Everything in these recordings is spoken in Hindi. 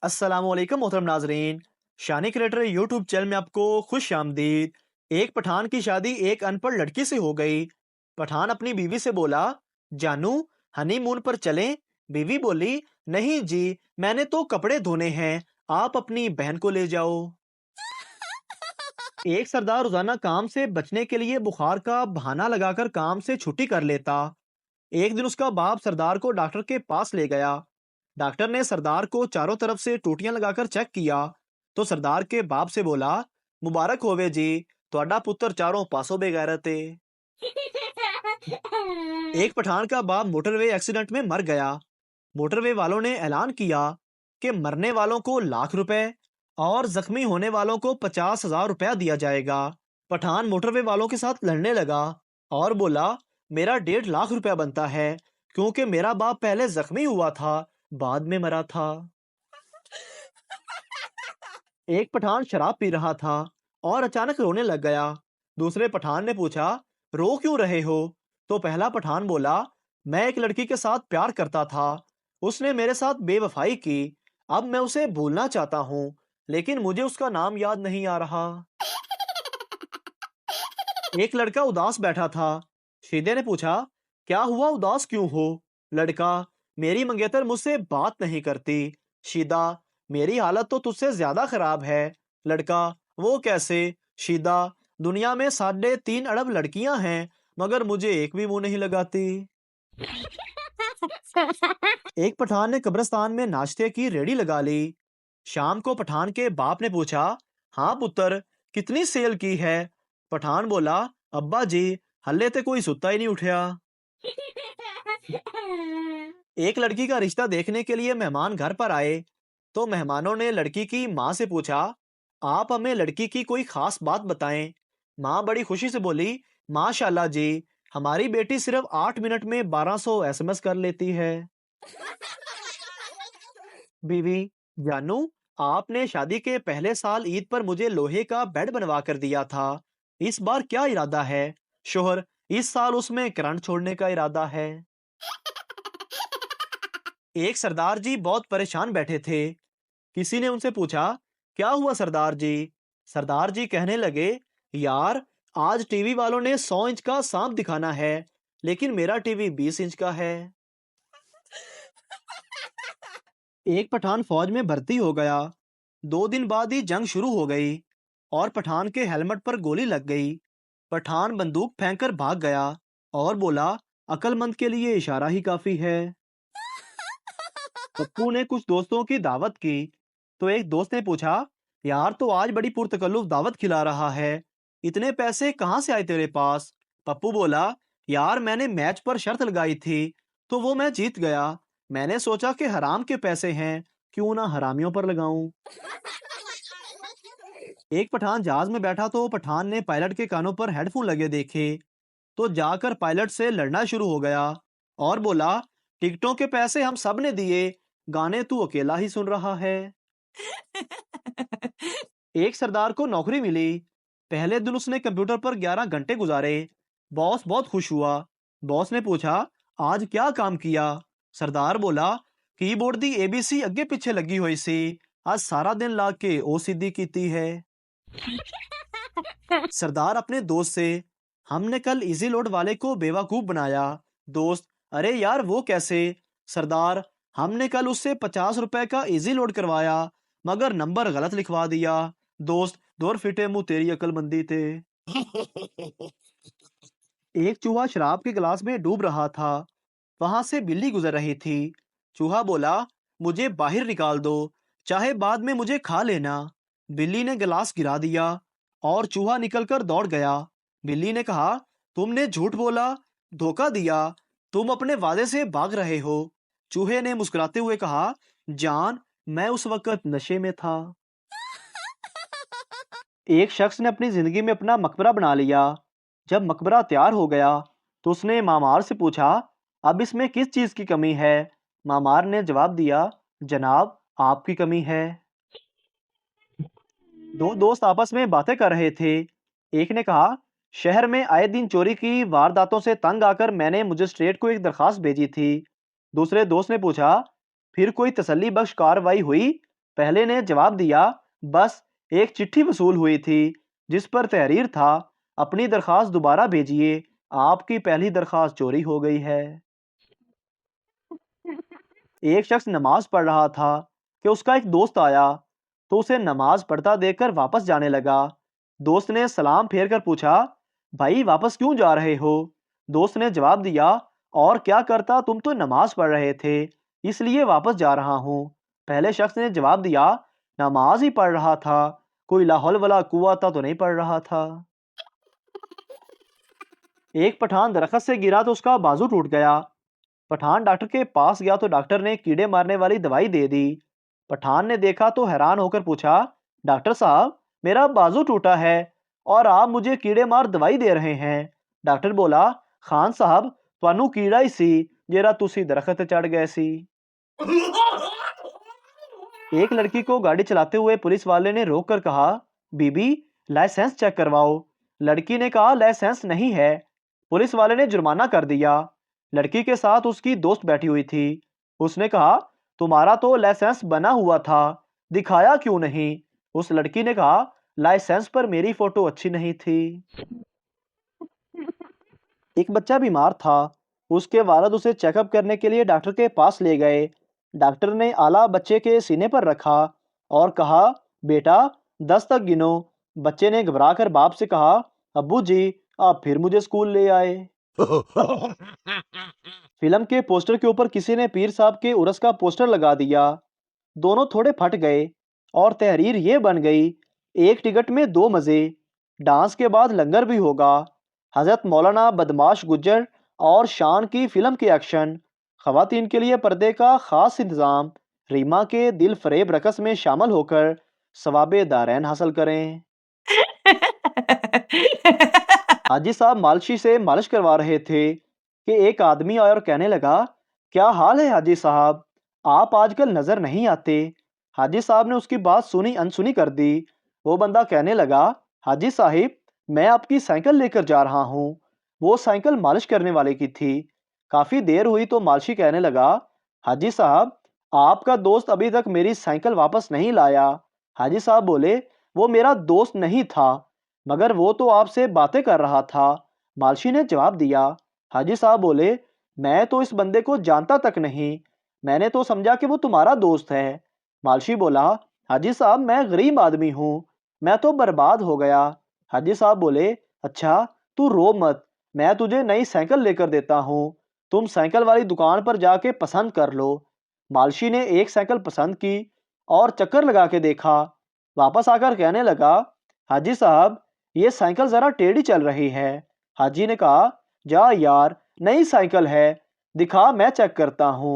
अस्सलामुअलैकुम मोहतरम नाजरीन। शानी क्रिएटर यूट्यूब चैनल में आपको खुश आमदीद। एक पठान की शादी एक अनपढ़ लड़की से हो गई। पठान अपनी बीवी से बोला, जानू हनीमून पर चलें। बीवी बोली, नहीं जी, मैंने तो कपड़े धोने हैं, आप अपनी बहन को ले जाओ। एक सरदार रोजाना काम से बचने के लिए बुखार का बहाना लगाकर काम से छुट्टी कर लेता। एक दिन उसका बाप सरदार को डॉक्टर के पास ले गया। डॉक्टर ने सरदार को चारों तरफ से टूटियां लगाकर चेक किया तो सरदार के बाप से बोला, मुबारक होवे जी, ਤੁਹਾਡਾ पुत्र चारों पासों बेगैरत है। एक पठान का बाप मोटरवे एक्सीडेंट में मर गया। मोटरवे वालों ने ऐलान किया कि मरने वालों को ₹1,00,000 और जख्मी होने वालों को ₹50,000 दिया जाएगा। पठान मोटरवे वालों के साथ लड़ने लगा और बोला, मेरा ₹1.5 लाख बनता है क्योंकि मेरा बाप पहले जख्मी हुआ था, बाद में मरा था। एक पठान शराब पी रहा था और अचानक रोने लग गया। दूसरे पठान ने पूछा, रो क्यों रहे हो? तो पहला पठान बोला, मैं एक लड़की के साथ प्यार करता था, उसने मेरे साथ बेवफाई की। अब मैं उसे भूलना चाहता हूँ, लेकिन मुझे उसका नाम याद नहीं आ रहा। एक लड़का उदास बैठा था। शीदे ने पूछा, क्या हुआ, उदास क्यों हो? लड़का, मेरी मंगेतर मुझसे बात नहीं करती। शीदा, मेरी हालत तो तुझसे ज्यादा खराब है। लड़का, वो कैसे? शीदा, दुनिया में 3.5 अरब लड़कियां हैं, मगर मुझे एक भी मुंह नहीं लगाती। एक पठान ने कब्रिस्तान में नाश्ते की रेडी लगा ली। शाम को पठान के बाप ने पूछा, हाँ पुत्र, कितनी सेल की है? पठान बोला, अब्बा जी, हल्ले ते कोई सुत्ता ही नहीं उठा। एक लड़की का रिश्ता देखने के लिए मेहमान घर पर आए तो मेहमानों ने लड़की की माँ से पूछा, आप हमें लड़की की कोई खास बात बताएं। माँ बड़ी खुशी से बोली, माशाल्लाह जी, हमारी बेटी सिर्फ 8 मिनट में 1200 एसएमएस कर लेती है। बीवी, जानू, आपने शादी के पहले साल ईद पर मुझे लोहे का बेड बनवा कर दिया था, इस बार क्या इरादा है? शोहर, इस साल उसमें करंट छोड़ने का इरादा है। एक सरदार जी बहुत परेशान बैठे थे। किसी ने उनसे पूछा, क्या हुआ सरदार जी? सरदार जी कहने लगे, यार, आज टीवी वालों ने 100 इंच का सांप दिखाना है, लेकिन मेरा टीवी 20 इंच का है। एक पठान फौज में भर्ती हो गया। 2 दिन बाद ही जंग शुरू हो गई और पठान के हेलमेट पर गोली लग गई। पठान बंदूक फेंककर भाग गया और बोला, अक्लमंद के लिए इशारा ही काफी है। पप्पू ने कुछ दोस्तों की दावत की तो एक दोस्त ने पूछा, यार, तो आज बड़ी पुरतकल्लुफ दावत खिला रहा है, इतने पैसे कहाँ से आए तेरे पास? पप्पू बोला, यार, मैंने मैच पर शर्त लगाई थी तो वो मैं जीत गया। मैंने सोचा कि हराम के पैसे हैं, क्यों ना हरामियों पर लगाऊं। एक पठान जहाज में बैठा तो पठान ने पायलट के कानों पर हेडफोन लगे देखे तो जाकर पायलट से लड़ना शुरू हो गया और बोला, टिकटों के पैसे हम सब ने दिए, गाने तू अकेला ही सुन रहा है। एक सरदार को नौकरी मिली। पहले दिन उसने कंप्यूटर पर 11 घंटे गुजारे। बॉस बहुत खुश हुआ। बॉस ने पूछा, आज क्या काम किया? सरदार बोला, कीबोर्ड दी एबीसी अगे पीछे लगी हुई सी, आज सारा दिन ला के ओ सीधी कीती है। सरदार अपने दोस्त से, हमने कल इजी लोड वाले को बेवकूफ बनाया। दोस्त, अरे यार, वो कैसे? सरदार, हमने कल उससे ₹50 का इजी लोड करवाया, मगर नंबर गलत लिखवा दिया। दोस्त, दूर फिटे मुंह तेरी अकलमंदी थे। एक चूहा शराब के गिलास में डूब रहा था। वहां से बिल्ली गुजर रही थी। चूहा बोला, मुझे बाहर निकाल दो, चाहे बाद में मुझे खा लेना। बिल्ली ने गिलास गिरा दिया और चूहा निकलकर दौड़ गया। बिल्ली ने कहा, तुमने झूठ बोला, धोखा दिया, तुम अपने वादे से भाग रहे हो। चूहे ने मुस्कुराते हुए कहा, जान, मैं उस वक्त नशे में था। एक शख्स ने अपनी जिंदगी में अपना मकबरा बना लिया। जब मकबरा तैयार हो गया तो उसने मामार से पूछा, अब इसमें किस चीज की कमी है? मामार ने जवाब दिया, जनाब, आपकी कमी है। दो दोस्त आपस में बातें कर रहे थे। एक ने कहा, शहर में आए दिन चोरी की वारदातों से तंग आकर मैंने मजिस्ट्रेट को एक दरखास्त भेजी थी। दूसरे दोस्त ने पूछा, फिर कोई तसल्ली बख्श कार्रवाई हुई? पहले ने जवाब दिया, बस एक चिट्ठी वसूल हुई थी जिस पर तहरीर था, अपनी दरखास्त दोबारा भेजिए, आपकी पहली दरखास्त चोरी हो गई है। एक शख्स नमाज पढ़ रहा था कि उसका एक दोस्त आया तो उसे नमाज पढ़ता देखकर वापस जाने लगा। दोस्त ने सलाम फेर कर पूछा, भाई वापस क्यों जा रहे हो? दोस्त ने जवाब दिया, और क्या करता, तुम तो नमाज पढ़ रहे थे, इसलिए वापस जा रहा हूँ। पहले शख्स ने जवाब दिया, नमाज ही पढ़ रहा था, कोई लाहौल वाला कुव्वता तो नहीं पढ़ रहा था। एक पठान दरख्त से गिरा तो उसका बाजू टूट गया। पठान डॉक्टर के पास गया तो डॉक्टर ने कीड़े मारने वाली दवाई दे दी। पठान ने देखा तो हैरान होकर पूछा, डॉक्टर साहब, मेरा बाजू टूटा है और आप मुझे कीड़े मार दवाई दे रहे हैं। डॉक्टर बोला, खान साहब, ਤੁਹਾਨੂੰ कीड़ा ही सी जेरा तुसी दरख्त चढ़ गए सी। एक लड़की को गाड़ी चलाते हुए पुलिस वाले ने रोक कर कहा, बीबी लाइसेंस चेक करवाओ। लड़की ने कहा, लाइसेंस नहीं है। पुलिस वाले ने जुर्माना कर दिया। लड़की के साथ उसकी दोस्त बैठी हुई थी। उसने कहा, तुम्हारा तो लाइसेंस बना हुआ था, दिखाया क्यों नहीं? उस लड़की ने कहा, लाइसेंस पर मेरी फोटो अच्छी नहीं थी। एक बच्चा बीमार था। उसके वालिद उसे चेकअप करने के लिए डॉक्टर के पास ले गए। डॉक्टर ने आला बच्चे के सीने पर रखा और कहा, बेटा 10 तक गिनो। बच्चे ने घबराकर बाप से कहा, अब्बू जी, आप फिर मुझे स्कूल ले आए। फिल्म के पोस्टर के ऊपर किसी ने पीर साहब के उर्स का पोस्टर लगा दिया। दोनों थोड़े फट गए और तहरीर ये बन गई, एक टिकट में 2 मज़े, डांस के बाद लंगर भी होगा। हजरत मौलाना बदमाश गुज्जर और शान की फिल्म के एक्शन। खवातीन के लिए पर्दे का खास इंतज़ाम। रीमा के दिल फरेब रकस में शामिल होकर सवाबे दारैन हासिल करें। हाजी साहब मालशी से मालिश करवा रहे थे कि एक आदमी आया और कहने लगा, क्या हाल है हाजी साहब, आप आजकल नजर नहीं आते। हाजी साहब ने उसकी बात सुनी अनसुनी कर दी। वो बंदा कहने लगा, हाजी साहिब, मैं आपकी साइकिल लेकर जा रहा हूँ। वो साइकिल मालिश करने वाले की थी। काफी देर हुई तो मालशी कहने लगा, हाजी साहब, आपका दोस्त अभी तक मेरी साइकिल वापस नहीं लाया। हाजी साहब बोले, वो मेरा दोस्त नहीं था, मगर वो तो आपसे बातें कर रहा था। मालशी ने जवाब दिया। हाजी साहब बोले, मैं तो इस बंदे को जानता तक नहीं, मैंने तो समझा कि वो तुम्हारा दोस्त है। मालशी बोला, हाजी साहब, मैं गरीब आदमी हूँ, मैं तो बर्बाद हो गया। हाजी साहब बोले, अच्छा, तू रो मत, मैं तुझे नई साइकिल लेकर देता हूँ, तुम साइकिल वाली दुकान पर जाके पसंद कर लो। मालशी ने एक साइकिल पसंद की और चक्कर लगा के देखा। वापस आकर कहने लगा, हाजी साहब, ये साइकिल जरा टेढ़ी चल रही है। हाजी ने कहा, जा यार, नई साइकिल है, दिखा, मैं चेक करता हूँ।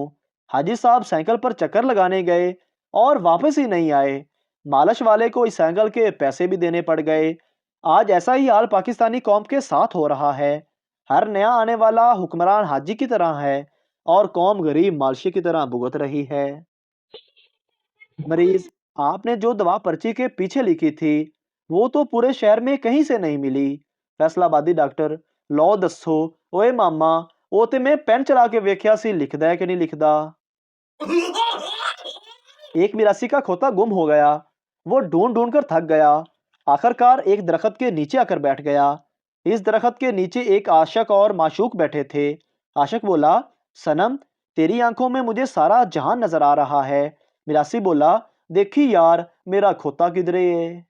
हाजी साहब साइकिल पर चक्कर लगाने गए और वापस ही नहीं आए। मालश वाले को इस साइकिल के पैसे भी देने पड़ गए। आज ऐसा ही हाल पाकिस्तानी कौम के साथ हो रहा है। हर नया आने वाला हुक्मरान हाजी की तरह है और कौम गरीब मालशी की तरह भुगत रही है। मरीज, आपने जो दवा पर्ची के पीछे लिखी थी वो तो पूरे शहर में कहीं से नहीं मिली। फैसलाबादी डॉक्टर, लो दसो, ओए मामा, वो ते मैं पेन चला के वेख्या सी, लिखदा है कि नहीं लिखदा। एक मिरासी का खोता गुम हो गया। वो ढूंढ ढूंढ कर थक गया। आखिरकार एक दरख्त के नीचे आकर बैठ गया। इस दरख्त के नीचे एक आशिक और माशूक बैठे थे। आशिक बोला, सनम, तेरी आंखों में मुझे सारा जहान नजर आ रहा है। मिरासी बोला, देखी यार, मेरा खोता किधरे है।